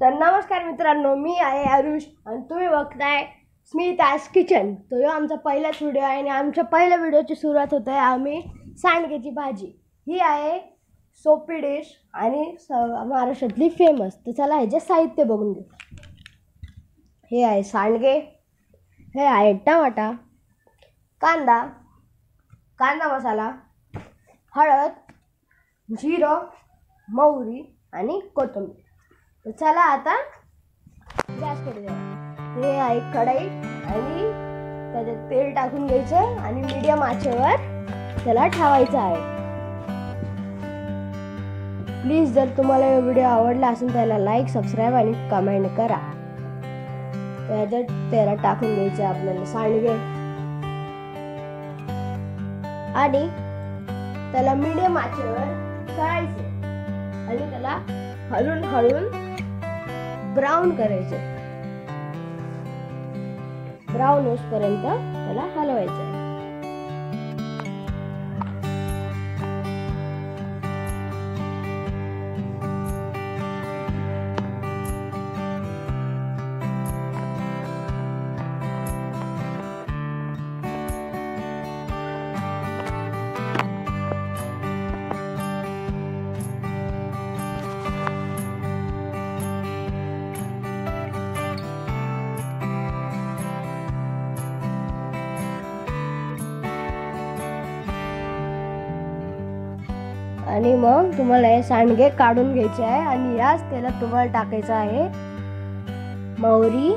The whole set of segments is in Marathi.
तर नमस्कार मित्रांनो, मी आहे आरुष आणि तुम्ही बघताय स्मिताज किचन। तो हा आमचा पहिलाच व्हिडिओ आहे आणि आमच्या पहिल्या व्हिडिओची सुरुवात होते आम्ही सांडग्याची भाजी। ही आहे सोपी डिश आणि महाराष्ट्रातली फेमस। तर चला ह्याचे साहित्य बघून घेऊ। हे आहे सांडगे, हे आहे टमाटा, कांदा, कांदा मसाला, हळद, जिरं, मोहरी आणि कोथिंबीर। तर चला आता गॅसकडे जाऊ। हे आहे कढई आणि त्याच्यात तेल टाकून घ्यायचं आणि मीडियम आचेवर त्याला ठेवायचं आहे। प्लीज जर तुम्हाला हा व्हिडिओ आवडला असेल त्याला लाईक, सबस्क्राईब आणि कमेंट करा। त्याच्यात त्याला टाकून घ्यायचं आपल्याला सांडगे आणि त्याला मीडियम आचेवर तळायचं आणि त्याला हलून हलून ब्राऊन करायचे। ब्राऊन होईपर्यंत त्याला हलवायचं आहे। आणि मग तुम्हाला हे सांडगे काढून घ्यायचे आहे आणि याच तेलात तुम्हाला टाकायचं आहे मोहरी,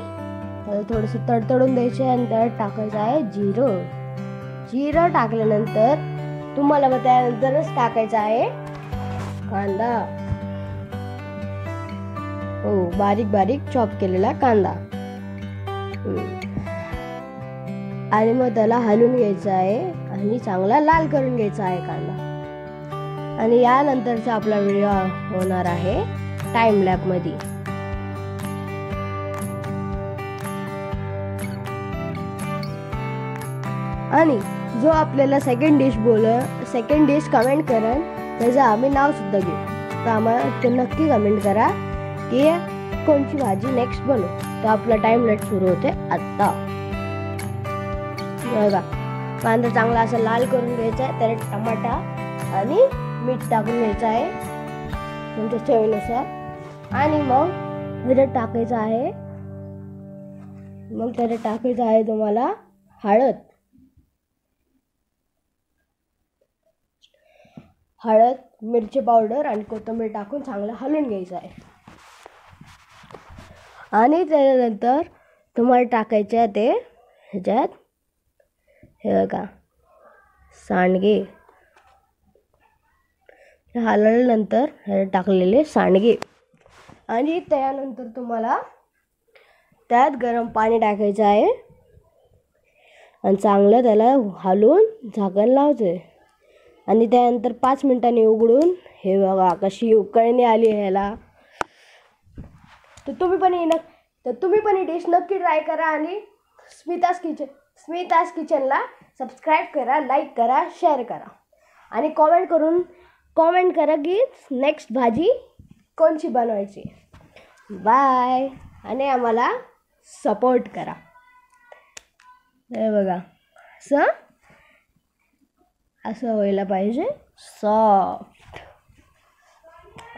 थोडंसं तडतडून द्यायचे आणि त्यात टाकायचं आहे जिरं। जिरं टाकल्यानंतर तुम्हाला मग त्यानंतरच टाकायचं आहे कांदा, हो बारीक बारीक चॉप केलेला कांदा। आणि मग त्याला हलवून घ्यायचं आहे आणि चांगला लाल करून घ्यायचा आहे कांदा। आणि यानंतरचा आपला व्हिडिओ होणार आहे टाइम लॅप मध्ये। आणि जो आपल्याला सेकंड डिश कमेंट करेल त्याचं आम्ही नाव सुद्धा घेऊ। तर आम्हाला ते नक्की कमेंट करा की कोणची भाजी नेक्स्ट बनवू। तर आपला टाइम लॅप सुरू होते आता। बघा कांदा चांगला असा लाल करून घ्यायचा आहे, त्यात टमाटा आणि मीठ टाकून घ्यायचं आहे तुमच्या चवीनुसार। आणि मग त्याच्यात टाकायचं आहे तुम्हाला हळद, मिरची पावडर आणि कोथिंबीर टाकून चांगलं हलवून घ्यायचं आहे। आणि त्यानंतर तुम्हाला टाकायचे आहे ते ह्याच्यात, हे बघा सांडगे हलवल्यानंतर हे टाकलेले सांडगे। आणि त्यानंतर तुम्हाला त्यात गरम पाणी टाकायचं आहे आणि चांगलं त्याला हलवून झाकण लावायचं। आणि त्यानंतर 5 मिनिटांनी उघडून हे बघा कशी उकळणी आली ह्याला। तर तुम्ही पण ही डिश नक्की ट्राय करा आणि स्मिताज किचनला सबस्क्राईब करा, लाईक करा, शेअर करा आणि कमेंट करा की नेक्स्ट भाजी कोणची बनवायची। बाय आणि आम्हाला सपोर्ट करा। हे बघा असं व्हायला पाहिजे, सॉफ्ट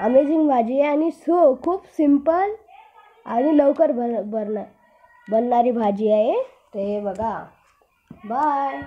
अमेझिंग भाजी आहे आणि खूप सिंपल आणि लवकर बनणारी भाजी आहे। ते बघा, बाय।